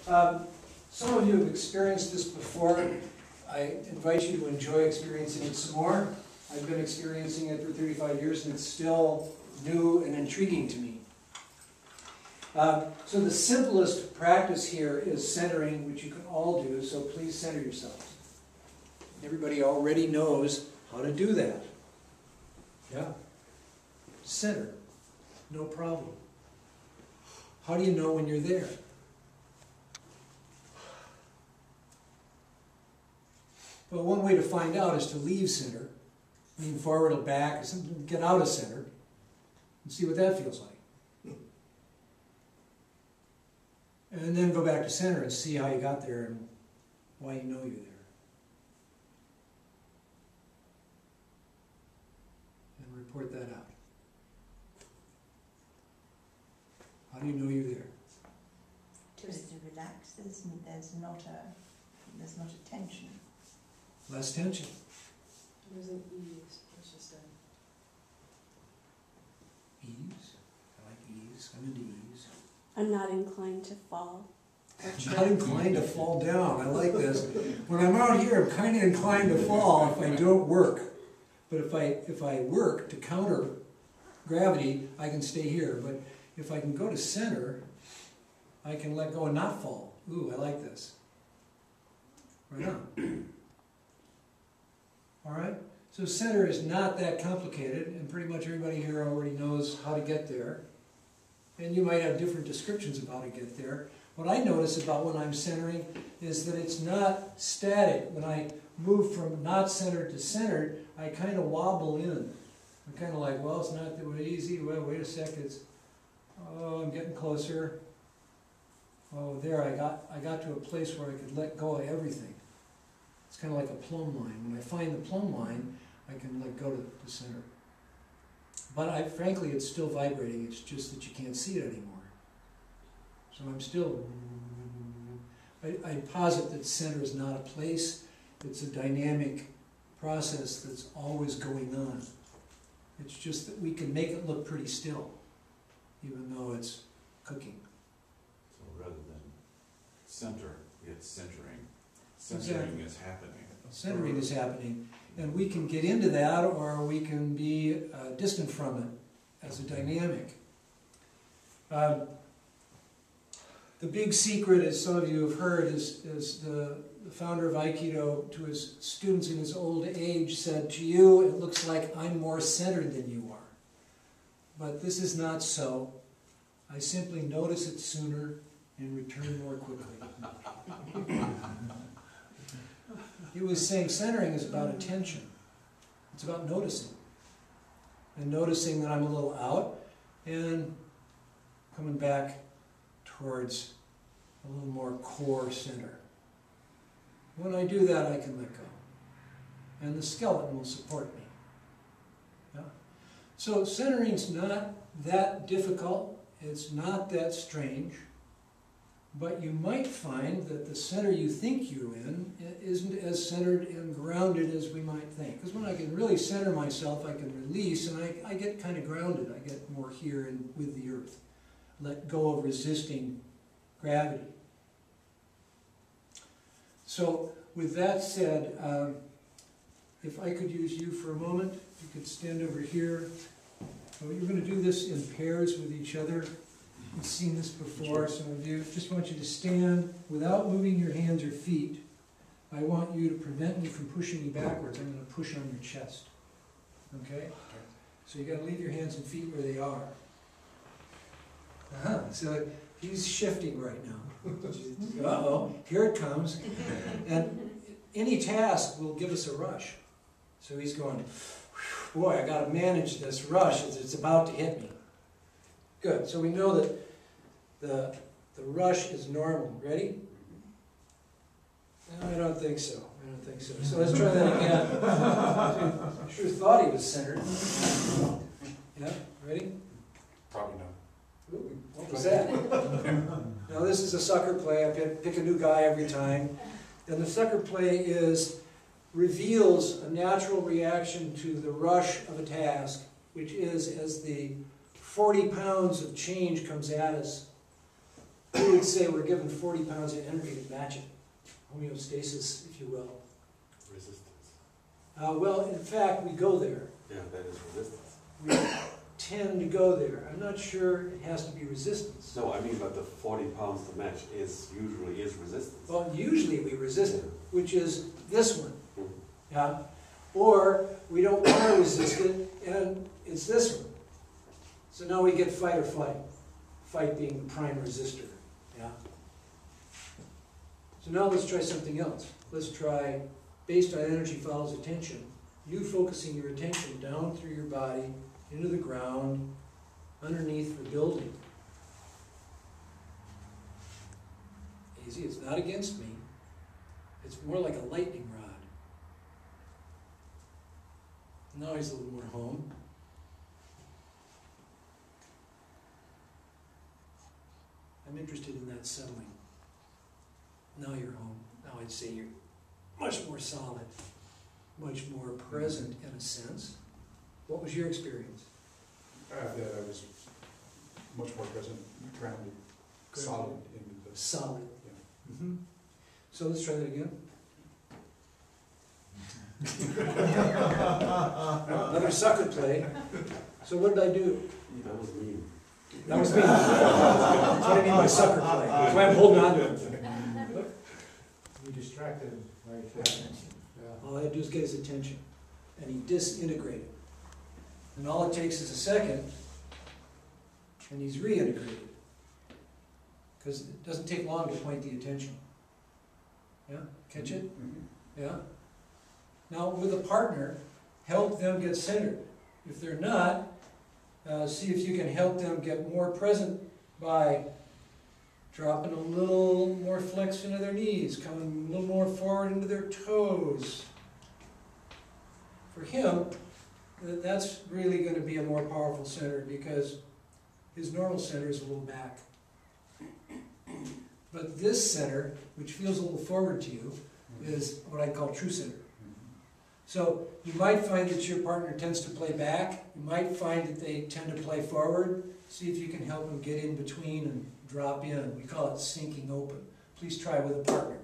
Some of you have experienced this before. I invite you to enjoy experiencing it some more. I've been experiencing it for 35 years and it's still new and intriguing to me. So the simplest practice here is centering, which you can all do, so please center yourselves. Everybody already knows how to do that. Yeah? Center. No problem. How do you know when you're there? Well, one way to find out is to leave center, lean forward or back, or something, get out of center, and see what that feels like. And then go back to center and see how you got there and why you know you're there. And report that out. How do you know you're there? Just to relax. There's not a tension. Less tension. There's an ease, let's just say. Ease. I like ease. I'm into ease. I'm not inclined to fall. I'm not inclined to fall down. I like this. When I'm out here, I'm kind of inclined to fall if I don't work. But if I work to counter gravity, I can stay here. But if I can go to center, I can let go and not fall. Ooh, I like this. Right on. All right? So center is not that complicated, and pretty much everybody here already knows how to get there. And you might have different descriptions of how to get there. What I notice about when I'm centering is that it's not static. When I move from not centered to centered, I kind of wobble in. I'm kind of like, well, it's not that easy. Well, wait a sec. Oh, I'm getting closer. Oh, there, I got to a place where I could let go of everything. It's kind of like a plumb line. When I find the plumb line, I can let go to the center. But frankly, it's still vibrating. It's just that you can't see it anymore. So I'm still... I posit that center is not a place. It's a dynamic process that's always going on. It's just that we can make it look pretty still, even though it's cooking. So rather than center, it's centering. Centering is happening. Centering is happening. And we can get into that, or we can be distant from it as a dynamic. The big secret, as some of you have heard, is the founder of Aikido to his students in his old age said, to you, it looks like I'm more centered than you are. But this is not so. I simply notice it sooner and return more quickly. He was saying centering is about attention. It's about noticing. And noticing that I'm a little out and coming back towards a little more core center. When I do that, I can let go. And the skeleton will support me. Yeah? So centering's not that difficult. It's not that strange. But you might find that the center you think you're in isn't as centered and grounded as we might think. Because when I can really center myself, I can release, and I get kind of grounded. I get more here and with the earth. Let go of resisting gravity. So with that said, if I could use you for a moment, you could stand over here. So you're going to do this in pairs with each other. You've seen this before, some of you. Just want you to stand without moving your hands or feet. I want you to prevent me from pushing you backwards. I'm going to push on your chest. Okay? So you've got to leave your hands and feet where they are. So he's shifting right now. Uh-oh, here it comes. And any task will give us a rush. So he's going, boy, I got to manage this rush as it's about to hit me. Good. So we know that the rush is normal. Ready? No, I don't think so. I don't think so. So let's try that again. I sure thought he was centered. Yeah? Ready? Probably not. Ooh, what was that? Now this is a sucker play. I pick a new guy every time. And the sucker play reveals a natural reaction to the rush of a task, which is as the 40 pounds of change comes at us, we would say we're given 40 pounds of energy to match it. Homeostasis, if you will. Resistance. Well, in fact, we go there. Yeah, that is resistance. We tend to go there. I'm not sure it has to be resistance. No, I mean, but the 40 pounds to match usually is resistance. Well, usually we resist it, which is this one. Mhm. Yeah? Or we don't want to resist it, and it's this one. So now we get fight or flight. Fight being the prime resistor. Yeah? So now let's try something else. Let's try, based on energy follows attention, you focusing your attention down through your body, into the ground, underneath the building. Easy, it's not against me. It's more like a lightning rod. Now he's a little more home. I'm interested in that settling. Now you're home. Now I'd say you're much more solid, much more present in a sense. What was your experience? That I was much more present, grounded, solid into the... Solid. Yeah. Mm-hmm. So let's try that again. Another sucker play. So what did I do? That was mean. That was me. That's what I mean by sucker play. That's why I'm holding on to it. You distracted him, right? Yeah. All I had to do is get his attention. And he disintegrated. And all it takes is a second, and he's reintegrated. Because it doesn't take long to point the attention. Yeah? Catch it? Mm-hmm. Yeah? Now, with a partner, help them get centered. If they're not, see if you can help them get more present by dropping a little more flex into their knees, coming a little more forward into their toes. For him, that's really going to be a more powerful center because his normal center is a little back. But this center, which feels a little forward to you, is what I call true center. So you might find that your partner tends to play back. You might find that they tend to play forward. See if you can help them get in between and drop in. We call it sinking open. Please try with a partner.